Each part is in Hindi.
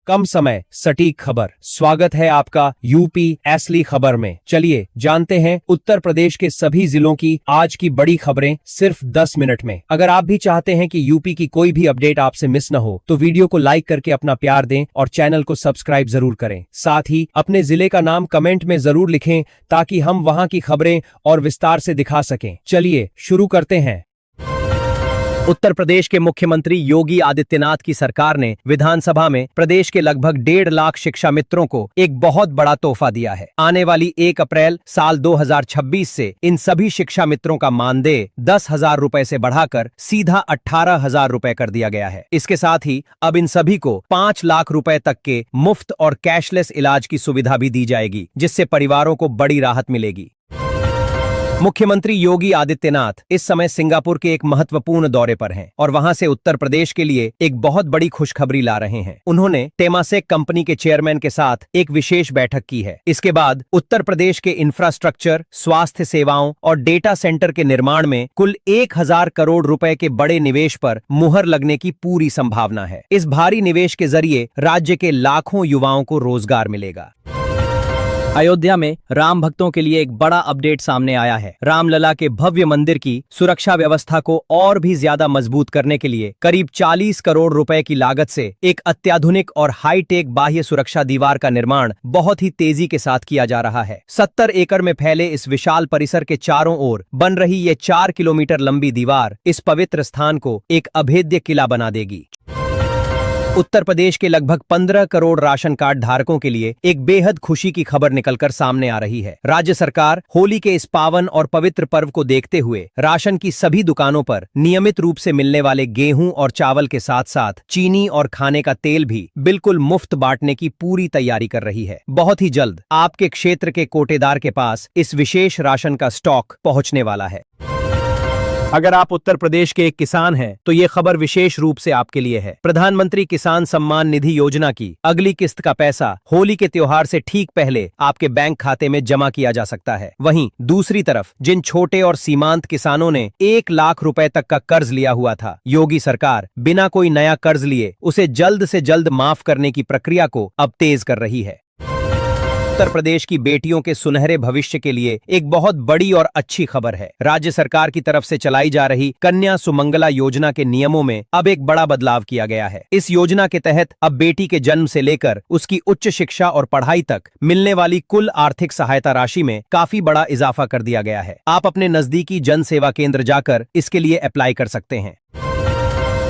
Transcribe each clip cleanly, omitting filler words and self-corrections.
कम समय सटीक खबर। स्वागत है आपका यूपी असली खबर में। चलिए जानते हैं उत्तर प्रदेश के सभी जिलों की आज की बड़ी खबरें सिर्फ 10 मिनट में। अगर आप भी चाहते हैं कि यूपी की कोई भी अपडेट आपसे मिस न हो तो वीडियो को लाइक करके अपना प्यार दें और चैनल को सब्सक्राइब जरूर करें। साथ ही अपने जिले का नाम कमेंट में जरूर लिखें ताकि हम वहां की खबरें और विस्तार से दिखा सकें। चलिए शुरू करते हैं। उत्तर प्रदेश के मुख्यमंत्री योगी आदित्यनाथ की सरकार ने विधानसभा में प्रदेश के लगभग 1.5 लाख शिक्षा मित्रों को एक बहुत बड़ा तोहफा दिया है। आने वाली 1 अप्रैल साल 2026 से इन सभी शिक्षा मित्रों का मानदेय 10,000 रुपए से बढ़ाकर सीधा 18,000 रुपए कर दिया गया है। इसके साथ ही अब इन सभी को 5 लाख रुपए तक के मुफ्त और कैशलेस इलाज की सुविधा भी दी जाएगी, जिससे परिवारों को बड़ी राहत मिलेगी। मुख्यमंत्री योगी आदित्यनाथ इस समय सिंगापुर के एक महत्वपूर्ण दौरे पर हैं और वहां से उत्तर प्रदेश के लिए एक बहुत बड़ी खुशखबरी ला रहे हैं। उन्होंने टेमासेक कंपनी के चेयरमैन के साथ एक विशेष बैठक की है। इसके बाद उत्तर प्रदेश के इंफ्रास्ट्रक्चर, स्वास्थ्य सेवाओं और डेटा सेंटर के निर्माण में कुल 1,000 करोड़ रुपए के बड़े निवेश पर मुहर लगने की पूरी संभावना है। इस भारी निवेश के जरिए राज्य के लाखों युवाओं को रोजगार मिलेगा। अयोध्या में राम भक्तों के लिए एक बड़ा अपडेट सामने आया है। रामलला के भव्य मंदिर की सुरक्षा व्यवस्था को और भी ज्यादा मजबूत करने के लिए करीब 40 करोड़ रुपए की लागत से एक अत्याधुनिक और हाईटेक बाह्य सुरक्षा दीवार का निर्माण बहुत ही तेजी के साथ किया जा रहा है। 70 एकड़ में फैले इस विशाल परिसर के चारों ओर बन रही ये 4 किलोमीटर लंबी दीवार इस पवित्र स्थान को एक अभेद्य किला बना देगी। उत्तर प्रदेश के लगभग 15 करोड़ राशन कार्ड धारकों के लिए एक बेहद खुशी की खबर निकलकर सामने आ रही है। राज्य सरकार होली के इस पावन और पवित्र पर्व को देखते हुए राशन की सभी दुकानों पर नियमित रूप से मिलने वाले गेहूं और चावल के साथ साथ चीनी और खाने का तेल भी बिल्कुल मुफ्त बांटने की पूरी तैयारी कर रही है। बहुत ही जल्द आपके क्षेत्र के कोटेदार के पास इस विशेष राशन का स्टॉक पहुंचने वाला है। अगर आप उत्तर प्रदेश के एक किसान हैं तो ये खबर विशेष रूप से आपके लिए है। प्रधानमंत्री किसान सम्मान निधि योजना की अगली किस्त का पैसा होली के त्योहार से ठीक पहले आपके बैंक खाते में जमा किया जा सकता है। वहीं दूसरी तरफ जिन छोटे और सीमांत किसानों ने 1 लाख रुपए तक का कर्ज लिया हुआ था, योगी सरकार बिना कोई नया कर्ज लिए उसे जल्द से जल्द माफ करने की प्रक्रिया को अब तेज कर रही है। उत्तर प्रदेश की बेटियों के सुनहरे भविष्य के लिए एक बहुत बड़ी और अच्छी खबर है। राज्य सरकार की तरफ से चलाई जा रही कन्या सुमंगला योजना के नियमों में अब एक बड़ा बदलाव किया गया है। इस योजना के तहत अब बेटी के जन्म से लेकर उसकी उच्च शिक्षा और पढ़ाई तक मिलने वाली कुल आर्थिक सहायता राशि में काफी बड़ा इजाफा कर दिया गया है। आप अपने नजदीकी जन सेवा केंद्र जाकर इसके लिए अप्लाई कर सकते हैं।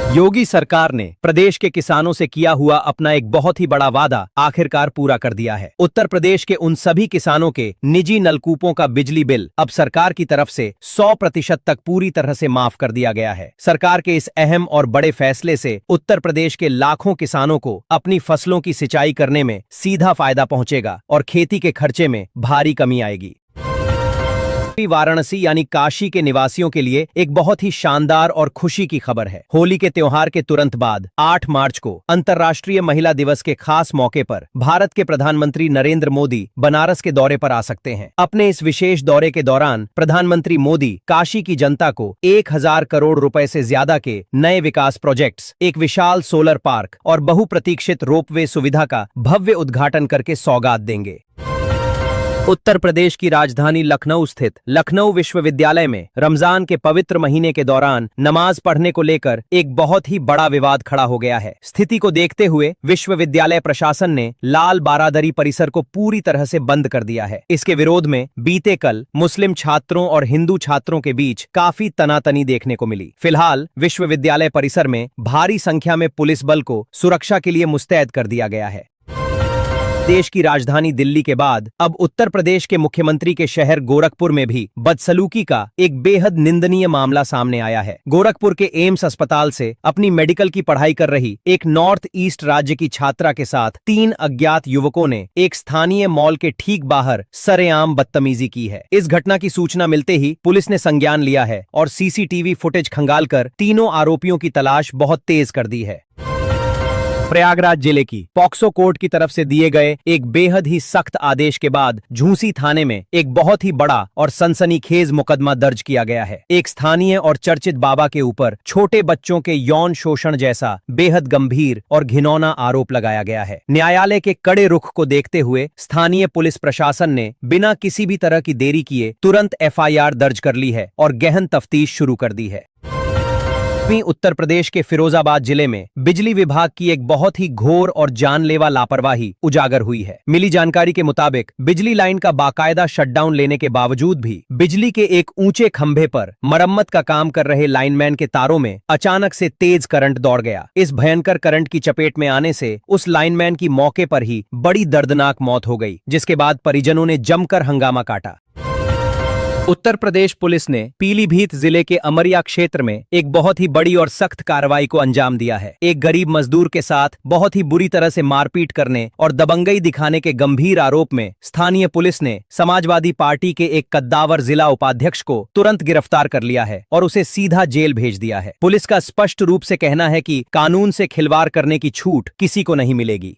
योगी सरकार ने प्रदेश के किसानों से किया हुआ अपना एक बहुत ही बड़ा वादा आखिरकार पूरा कर दिया है। उत्तर प्रदेश के उन सभी किसानों के निजी नलकूपों का बिजली बिल अब सरकार की तरफ से 100% तक पूरी तरह से माफ कर दिया गया है। सरकार के इस अहम और बड़े फैसले से उत्तर प्रदेश के लाखों किसानों को अपनी फसलों की सिंचाई करने में सीधा फायदा पहुंचेगा और खेती के खर्चे में भारी कमी आएगी। वाराणसी यानी काशी के निवासियों के लिए एक बहुत ही शानदार और खुशी की खबर है। होली के त्योहार के तुरंत बाद 8 मार्च को अंतर्राष्ट्रीय महिला दिवस के खास मौके पर भारत के प्रधानमंत्री नरेंद्र मोदी बनारस के दौरे पर आ सकते हैं। अपने इस विशेष दौरे के दौरान प्रधानमंत्री मोदी काशी की जनता को 1,000 करोड़ रुपए से ज्यादा के नए विकास प्रोजेक्ट्स, एक विशाल सोलर पार्क और बहुप्रतीक्षित रोपवे सुविधा का भव्य उद्घाटन करके सौगात देंगे। उत्तर प्रदेश की राजधानी लखनऊ स्थित लखनऊ विश्वविद्यालय में रमजान के पवित्र महीने के दौरान नमाज पढ़ने को लेकर एक बहुत ही बड़ा विवाद खड़ा हो गया है। स्थिति को देखते हुए विश्वविद्यालय प्रशासन ने लाल बारादरी परिसर को पूरी तरह से बंद कर दिया है। इसके विरोध में बीते कल मुस्लिम छात्रों और हिंदू छात्रों के बीच काफी तनातनी देखने को मिली। फिलहाल विश्वविद्यालय परिसर में भारी संख्या में पुलिस बल को सुरक्षा के लिए मुस्तैद कर दिया गया है। देश की राजधानी दिल्ली के बाद अब उत्तर प्रदेश के मुख्यमंत्री के शहर गोरखपुर में भी बदसलूकी का एक बेहद निंदनीय मामला सामने आया है। गोरखपुर के एम्स अस्पताल से अपनी मेडिकल की पढ़ाई कर रही एक नॉर्थ ईस्ट राज्य की छात्रा के साथ 3 अज्ञात युवकों ने एक स्थानीय मॉल के ठीक बाहर सरेआम बदतमीजी की है। इस घटना की सूचना मिलते ही पुलिस ने संज्ञान लिया है और सीसीटीवी फुटेज खंगालकर तीनों आरोपियों की तलाश बहुत तेज कर दी है। प्रयागराज जिले की पॉक्सो कोर्ट की तरफ से दिए गए एक बेहद ही सख्त आदेश के बाद झूंसी थाने में एक बहुत ही बड़ा और सनसनीखेज मुकदमा दर्ज किया गया है। एक स्थानीय और चर्चित बाबा के ऊपर छोटे बच्चों के यौन शोषण जैसा बेहद गंभीर और घिनौना आरोप लगाया गया है। न्यायालय के कड़े रुख को देखते हुए स्थानीय पुलिस प्रशासन ने बिना किसी भी तरह की देरी किए तुरंत एफआईआर दर्ज कर ली है और गहन तफ्तीश शुरू कर दी है। उत्तर प्रदेश के फिरोजाबाद जिले में बिजली विभाग की एक बहुत ही घोर और जानलेवा लापरवाही उजागर हुई है। मिली जानकारी के मुताबिक बिजली लाइन का बाकायदा शटडाउन लेने के बावजूद भी बिजली के एक ऊंचे खंभे पर मरम्मत का काम कर रहे लाइनमैन के तारों में अचानक से तेज करंट दौड़ गया। इस भयंकर करंट की चपेट में आने से उस लाइनमैन की मौके पर ही बड़ी दर्दनाक मौत हो गई, जिसके बाद परिजनों ने जमकर हंगामा काटा। उत्तर प्रदेश पुलिस ने पीलीभीत जिले के अमरिया क्षेत्र में एक बहुत ही बड़ी और सख्त कार्रवाई को अंजाम दिया है। एक गरीब मजदूर के साथ बहुत ही बुरी तरह से मारपीट करने और दबंगई दिखाने के गंभीर आरोप में स्थानीय पुलिस ने समाजवादी पार्टी के एक कद्दावर जिला उपाध्यक्ष को तुरंत गिरफ्तार कर लिया है और उसे सीधा जेल भेज दिया है। पुलिस का स्पष्ट रूप से कहना है कि कानून से खिलवाड़ करने की छूट किसी को नहीं मिलेगी।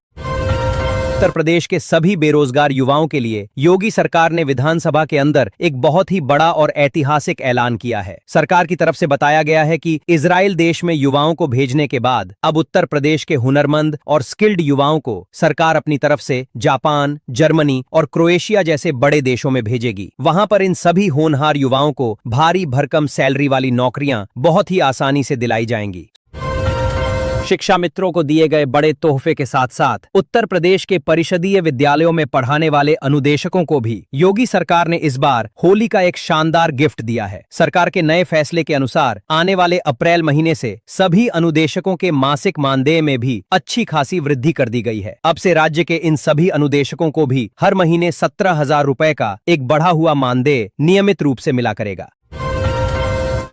उत्तर प्रदेश के सभी बेरोजगार युवाओं के लिए योगी सरकार ने विधानसभा के अंदर एक बहुत ही बड़ा और ऐतिहासिक ऐलान किया है। सरकार की तरफ से बताया गया है कि इजराइल देश में युवाओं को भेजने के बाद अब उत्तर प्रदेश के हुनरमंद और स्किल्ड युवाओं को सरकार अपनी तरफ से जापान, जर्मनी और क्रोएशिया जैसे बड़े देशों में भेजेगी। वहां पर इन सभी होनहार युवाओं को भारी भरकम सैलरी वाली नौकरियां बहुत ही आसानी से दिलाई जाएंगी। शिक्षा मित्रों को दिए गए बड़े तोहफे के साथ साथ उत्तर प्रदेश के परिषदीय विद्यालयों में पढ़ाने वाले अनुदेशकों को भी योगी सरकार ने इस बार होली का एक शानदार गिफ्ट दिया है। सरकार के नए फैसले के अनुसार आने वाले अप्रैल महीने से सभी अनुदेशकों के मासिक मानदेय में भी अच्छी खासी वृद्धि कर दी गई है। अब से राज्य के इन सभी अनुदेशकों को भी हर महीने 17,000 रुपए का एक बढ़ा हुआ मानदेय नियमित रूप से मिला करेगा।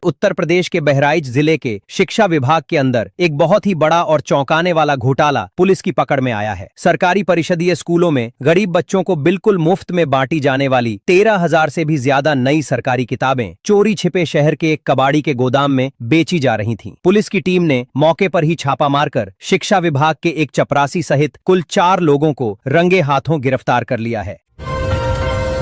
उत्तर प्रदेश के बहराइच जिले के शिक्षा विभाग के अंदर एक बहुत ही बड़ा और चौंकाने वाला घोटाला पुलिस की पकड़ में आया है। सरकारी परिषदीय स्कूलों में गरीब बच्चों को बिल्कुल मुफ्त में बांटी जाने वाली 13,000 से भी ज्यादा नई सरकारी किताबें चोरी छिपे शहर के एक कबाड़ी के गोदाम में बेची जा रही थीं। पुलिस की टीम ने मौके पर ही छापा मारकर शिक्षा विभाग के एक चपरासी सहित कुल 4 लोगों को रंगे हाथों गिरफ्तार कर लिया है।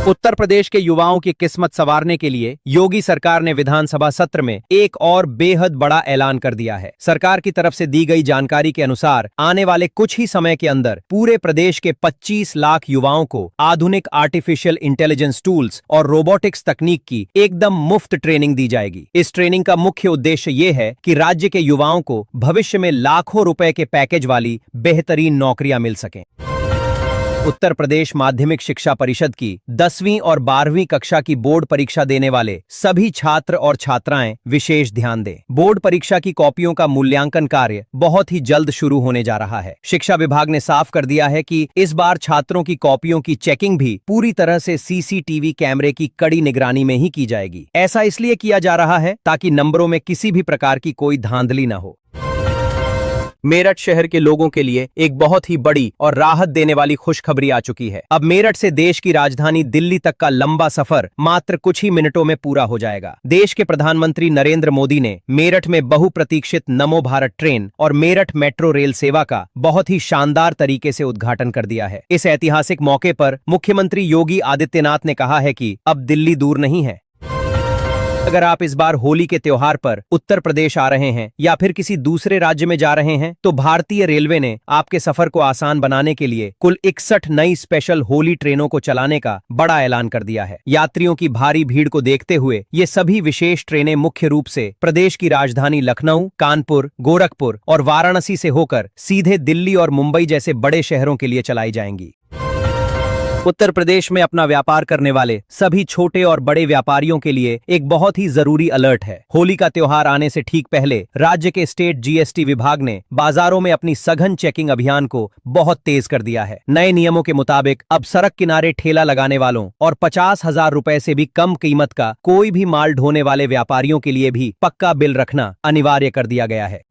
उत्तर प्रदेश के युवाओं की किस्मत संवारने के लिए योगी सरकार ने विधानसभा सत्र में एक और बेहद बड़ा ऐलान कर दिया है। सरकार की तरफ से दी गई जानकारी के अनुसार आने वाले कुछ ही समय के अंदर पूरे प्रदेश के 25 लाख युवाओं को आधुनिक आर्टिफिशियल इंटेलिजेंस टूल्स और रोबोटिक्स तकनीक की एकदम मुफ्त ट्रेनिंग दी जाएगी। इस ट्रेनिंग का मुख्य उद्देश्य ये है कि राज्य के युवाओं को भविष्य में लाखों रुपए के पैकेज वाली बेहतरीन नौकरियां मिल सकें। उत्तर प्रदेश माध्यमिक शिक्षा परिषद की 10वीं और 12वीं कक्षा की बोर्ड परीक्षा देने वाले सभी छात्र और छात्राएं विशेष ध्यान दें। बोर्ड परीक्षा की कॉपियों का मूल्यांकन कार्य बहुत ही जल्द शुरू होने जा रहा है। शिक्षा विभाग ने साफ कर दिया है कि इस बार छात्रों की कॉपियों की चेकिंग भी पूरी तरह से सीसीटीवी कैमरे की कड़ी निगरानी में ही की जाएगी। ऐसा इसलिए किया जा रहा है ताकि नंबरों में किसी भी प्रकार की कोई धांधली न हो। मेरठ शहर के लोगों के लिए एक बहुत ही बड़ी और राहत देने वाली खुशखबरी आ चुकी है। अब मेरठ से देश की राजधानी दिल्ली तक का लंबा सफर मात्र कुछ ही मिनटों में पूरा हो जाएगा। देश के प्रधानमंत्री नरेंद्र मोदी ने मेरठ में बहुप्रतीक्षित नमो भारत ट्रेन और मेरठ मेट्रो रेल सेवा का बहुत ही शानदार तरीके से उद्घाटन कर दिया है। इस ऐतिहासिक मौके पर मुख्यमंत्री योगी आदित्यनाथ ने कहा है कि अब दिल्ली दूर नहीं है। अगर आप इस बार होली के त्योहार पर उत्तर प्रदेश आ रहे हैं या फिर किसी दूसरे राज्य में जा रहे हैं तो भारतीय रेलवे ने आपके सफर को आसान बनाने के लिए कुल 61 नई स्पेशल होली ट्रेनों को चलाने का बड़ा ऐलान कर दिया है। यात्रियों की भारी भीड़ को देखते हुए ये सभी विशेष ट्रेनें मुख्य रूप से प्रदेश की राजधानी लखनऊ, कानपुर, गोरखपुर और वाराणसी से होकर सीधे दिल्ली और मुंबई जैसे बड़े शहरों के लिए चलाई जाएंगी। उत्तर प्रदेश में अपना व्यापार करने वाले सभी छोटे और बड़े व्यापारियों के लिए एक बहुत ही जरूरी अलर्ट है। होली का त्योहार आने से ठीक पहले राज्य के स्टेट जीएसटी विभाग ने बाजारों में अपनी सघन चेकिंग अभियान को बहुत तेज कर दिया है। नए नियमों के मुताबिक अब सड़क किनारे ठेला लगाने वालों और 50,000 रुपए से भी कम कीमत का कोई भी माल ढोने वाले व्यापारियों के लिए भी पक्का बिल रखना अनिवार्य कर दिया गया है।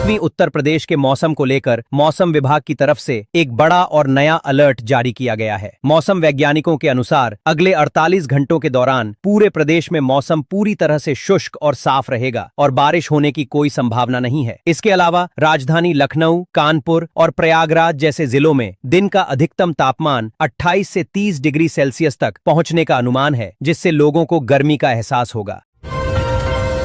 वहीं उत्तर प्रदेश के मौसम को लेकर मौसम विभाग की तरफ से एक बड़ा और नया अलर्ट जारी किया गया है। मौसम वैज्ञानिकों के अनुसार अगले 48 घंटों के दौरान पूरे प्रदेश में मौसम पूरी तरह से शुष्क और साफ रहेगा और बारिश होने की कोई संभावना नहीं है। इसके अलावा राजधानी लखनऊ, कानपुर और प्रयागराज जैसे जिलों में दिन का अधिकतम तापमान 28 से 30 डिग्री सेल्सियस तक पहुंचने का अनुमान है, जिससे लोगों को गर्मी का एहसास होगा।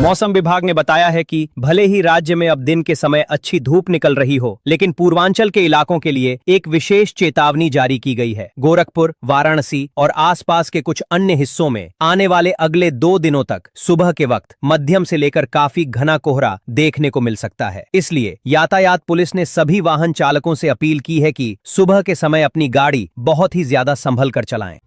मौसम विभाग ने बताया है कि भले ही राज्य में अब दिन के समय अच्छी धूप निकल रही हो, लेकिन पूर्वांचल के इलाकों के लिए एक विशेष चेतावनी जारी की गई है। गोरखपुर, वाराणसी और आसपास के कुछ अन्य हिस्सों में आने वाले अगले 2 दिनों तक सुबह के वक्त मध्यम से लेकर काफी घना कोहरा देखने को मिल सकता है। इसलिए यातायात पुलिस ने सभी वाहन चालकों से अपील की है कि सुबह के समय अपनी गाड़ी बहुत ही ज्यादा संभल कर चलाएं।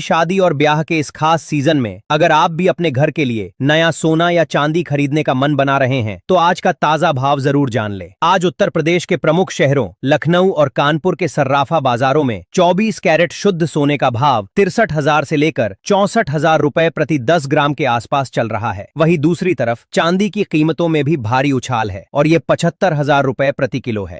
शादी और ब्याह के इस खास सीजन में अगर आप भी अपने घर के लिए नया सोना या चांदी खरीदने का मन बना रहे हैं तो आज का ताजा भाव जरूर जान लें। आज उत्तर प्रदेश के प्रमुख शहरों लखनऊ और कानपुर के सर्राफा बाजारों में 24 कैरेट शुद्ध सोने का भाव 63,000 से लेकर 64,000 रुपए प्रति 10 ग्राम के आसपास चल रहा है। वहीं दूसरी तरफ चांदी की कीमतों में भी भारी उछाल है और ये 75,000 रुपए प्रति किलो है।